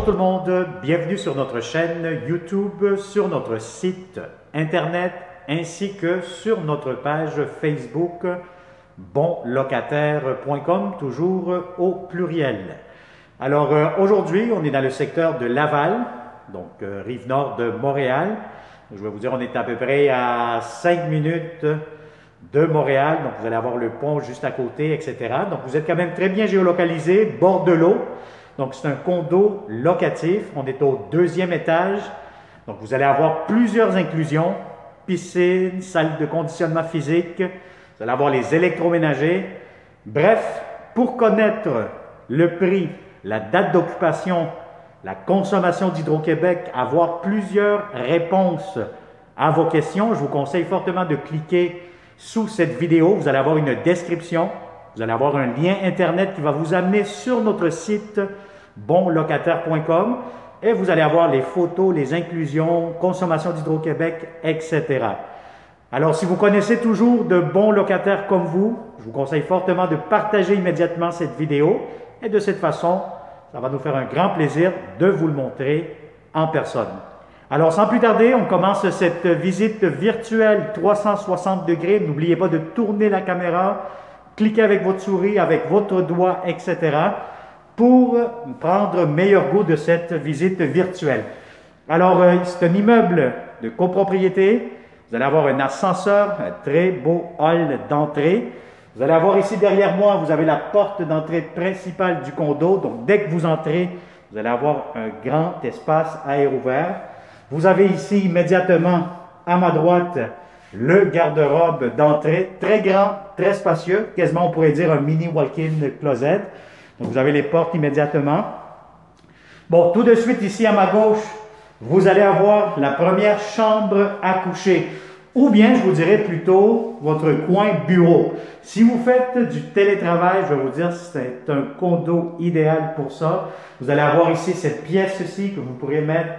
Bonjour tout le monde, bienvenue sur notre chaîne YouTube, sur notre site internet ainsi que sur notre page Facebook bonlocataire.com, toujours au pluriel. Alors aujourd'hui, on est dans le secteur de Laval, donc rive nord de Montréal. Je vais vous dire, on est à peu près à 5 minutes de Montréal, donc vous allez avoir le pont juste à côté, etc. Donc vous êtes quand même très bien géolocalisé, bord de l'eau. Donc, c'est un condo locatif. On est au 2e étage. Donc, vous allez avoir plusieurs inclusions. Piscine, salle de conditionnement physique. Vous allez avoir les électroménagers. Bref, pour connaître le prix, la date d'occupation, la consommation d'Hydro-Québec, avoir plusieurs réponses à vos questions, je vous conseille fortement de cliquer sous cette vidéo. Vous allez avoir une description. Vous allez avoir un lien Internet qui va vous amener sur notre site bonlocataire.com et vous allez avoir les photos, les inclusions, consommation d'Hydro-Québec, etc. Alors, si vous connaissez toujours de bons locataires comme vous, je vous conseille fortement de partager immédiatement cette vidéo et de cette façon, ça va nous faire un grand plaisir de vous le montrer en personne. Alors, sans plus tarder, on commence cette visite virtuelle 360 degrés. N'oubliez pas de tourner la caméra. Cliquez avec votre souris, avec votre doigt, etc. pour prendre meilleur goût de cette visite virtuelle. Alors, c'est un immeuble de copropriété. Vous allez avoir un ascenseur, un très beau hall d'entrée. Vous allez avoir ici derrière moi, vous avez la porte d'entrée principale du condo. Donc, dès que vous entrez, vous allez avoir un grand espace à air ouvert. Vous avez ici immédiatement à ma droite le garde-robe d'entrée, très grand, très spacieux, quasiment on pourrait dire un mini walk-in closet. Donc vous avez les portes immédiatement. Bon, tout de suite ici à ma gauche, vous allez avoir la première chambre à coucher. Ou bien, je vous dirais plutôt, votre coin bureau. Si vous faites du télétravail, je vais vous dire, c'est un condo idéal pour ça. Vous allez avoir ici cette pièce-ci que vous pourrez mettre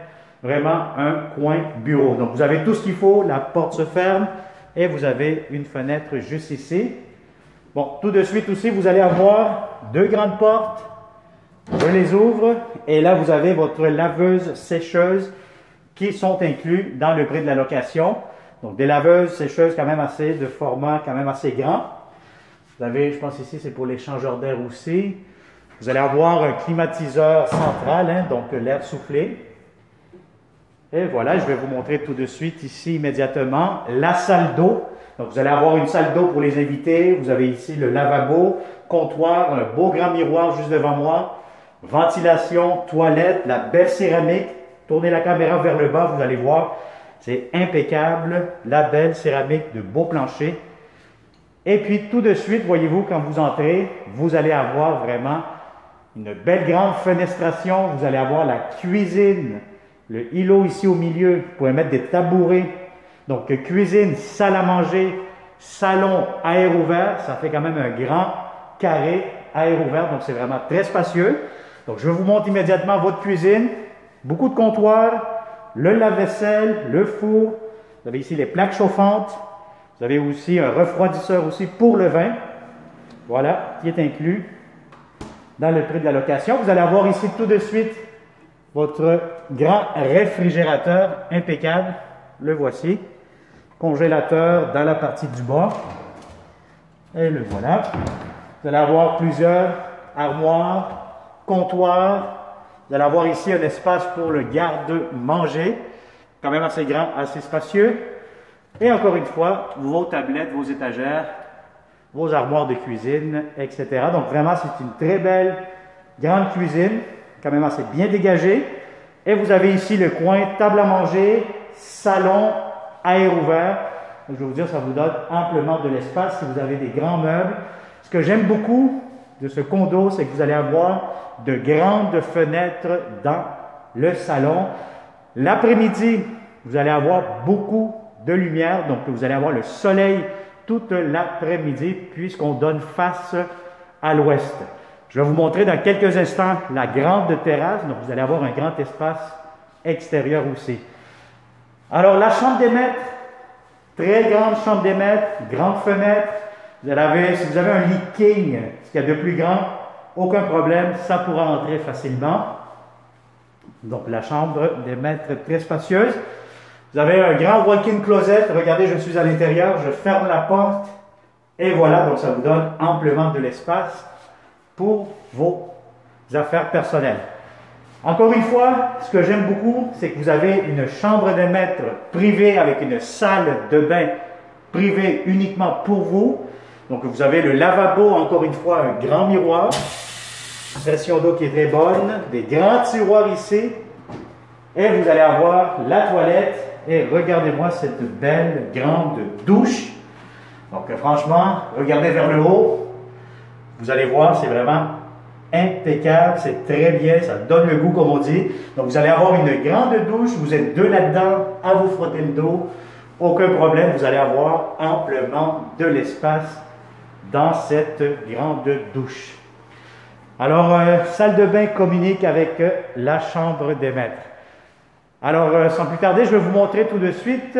vraiment un coin bureau. Donc, vous avez tout ce qu'il faut, la porte se ferme et vous avez une fenêtre juste ici. Bon, tout de suite aussi, vous allez avoir deux grandes portes. Je les ouvre et là, vous avez votre laveuse sécheuse qui sont inclus dans le prix de la location. Donc, des laveuses sécheuses quand même assez de format quand même assez grand. Vous avez, je pense ici, c'est pour l'échangeur d'air aussi. Vous allez avoir un climatiseur central, donc l'air soufflé. Et voilà, je vais vous montrer tout de suite ici immédiatement la salle d'eau. Donc vous allez avoir une salle d'eau pour les invités. Vous avez ici le lavabo, comptoir, un beau grand miroir juste devant moi. Ventilation, toilette, la belle céramique. Tournez la caméra vers le bas, vous allez voir. C'est impeccable, la belle céramique de beau plancher. Et puis tout de suite, voyez-vous, quand vous entrez, vous allez avoir vraiment une belle grande fenestration. Vous allez avoir la cuisine. Le îlot ici au milieu, vous pouvez mettre des tabourets. Donc, cuisine, salle à manger, salon à air ouvert. Ça fait quand même un grand carré à air ouvert. Donc, c'est vraiment très spacieux. Donc, je vous montre immédiatement votre cuisine. Beaucoup de comptoirs, le lave-vaisselle, le four. Vous avez ici les plaques chauffantes. Vous avez aussi un refroidisseur aussi pour le vin. Voilà, qui est inclus dans le prix de la location. Vous allez avoir ici tout de suite votre grand réfrigérateur impeccable, le voici. Congélateur dans la partie du bas. Et le voilà. Vous allez avoir plusieurs armoires, comptoirs. Vous allez avoir ici un espace pour le garde-manger. Quand même assez grand, assez spacieux. Et encore une fois, vos tablettes, vos étagères, vos armoires de cuisine, etc. Donc vraiment, c'est une très belle grande cuisine. Quand même assez bien dégagé. Et vous avez ici le coin table à manger, salon à air ouvert. Donc, je vais vous dire, ça vous donne amplement de l'espace si vous avez des grands meubles. Ce que j'aime beaucoup de ce condo, c'est que vous allez avoir de grandes fenêtres dans le salon. L'après-midi, vous allez avoir beaucoup de lumière. Donc, vous allez avoir le soleil toute l'après-midi puisqu'on donne face à l'ouest. Je vais vous montrer dans quelques instants la grande terrasse. Donc, vous allez avoir un grand espace extérieur aussi. Alors, la chambre des maîtres, très grande chambre des maîtres, grande fenêtre. Vous avez, si vous avez un lit king, ce qu'il y a de plus grand, aucun problème, ça pourra entrer facilement. Donc la chambre des maîtres très spacieuse. Vous avez un grand walk-in closet. Regardez, je suis à l'intérieur, je ferme la porte et voilà, donc ça vous donne amplement de l'espace pour vos affaires personnelles. Encore une fois, ce que j'aime beaucoup, c'est que vous avez une chambre de maître privée avec une salle de bain privée uniquement pour vous. Donc vous avez le lavabo, encore une fois, un grand miroir, pression d'eau qui est très bonne, des grands tiroirs ici, et vous allez avoir la toilette, et regardez-moi cette belle grande douche. Donc franchement, regardez vers le haut, vous allez voir, c'est vraiment impeccable, c'est très bien, ça donne le goût comme on dit. Donc vous allez avoir une grande douche, vous êtes deux là-dedans, à vous frotter le dos, aucun problème, vous allez avoir amplement de l'espace dans cette grande douche. Alors, salle de bain communique avec la chambre des maîtres. Alors, sans plus tarder, je vais vous montrer tout de suite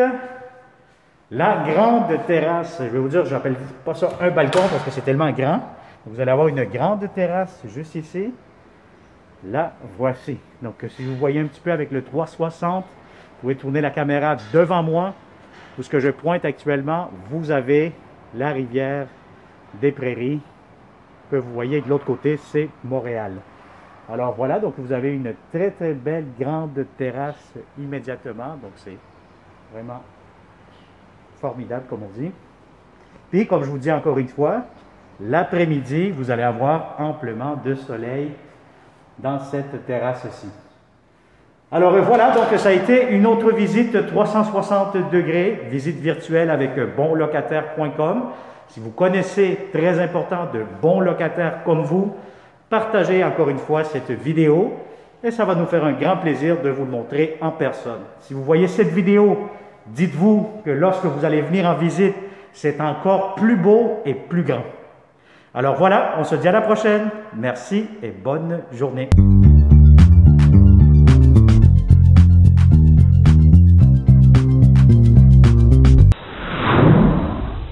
la grande terrasse. Je vais vous dire, je n'appelle pas ça un balcon parce que c'est tellement grand. Vous allez avoir une grande terrasse juste ici. La voici. Donc, si vous voyez un petit peu avec le 360, vous pouvez tourner la caméra devant moi. Où ce que je pointe actuellement, vous avez la rivière des Prairies. Que vous voyez de l'autre côté, c'est Montréal. Alors voilà, donc vous avez une très très belle grande terrasse immédiatement. Donc c'est vraiment formidable comme on dit. Puis comme je vous dis encore une fois, l'après-midi, vous allez avoir amplement de soleil dans cette terrasse-ci. Alors voilà, donc ça a été une autre visite 360 degrés, visite virtuelle avec bonlocataire.com. Si vous connaissez, très important, de bons locataires comme vous, partagez encore une fois cette vidéo et ça va nous faire un grand plaisir de vous le montrer en personne. Si vous voyez cette vidéo, dites-vous que lorsque vous allez venir en visite, c'est encore plus beau et plus grand. Alors voilà, on se dit à la prochaine. Merci et bonne journée.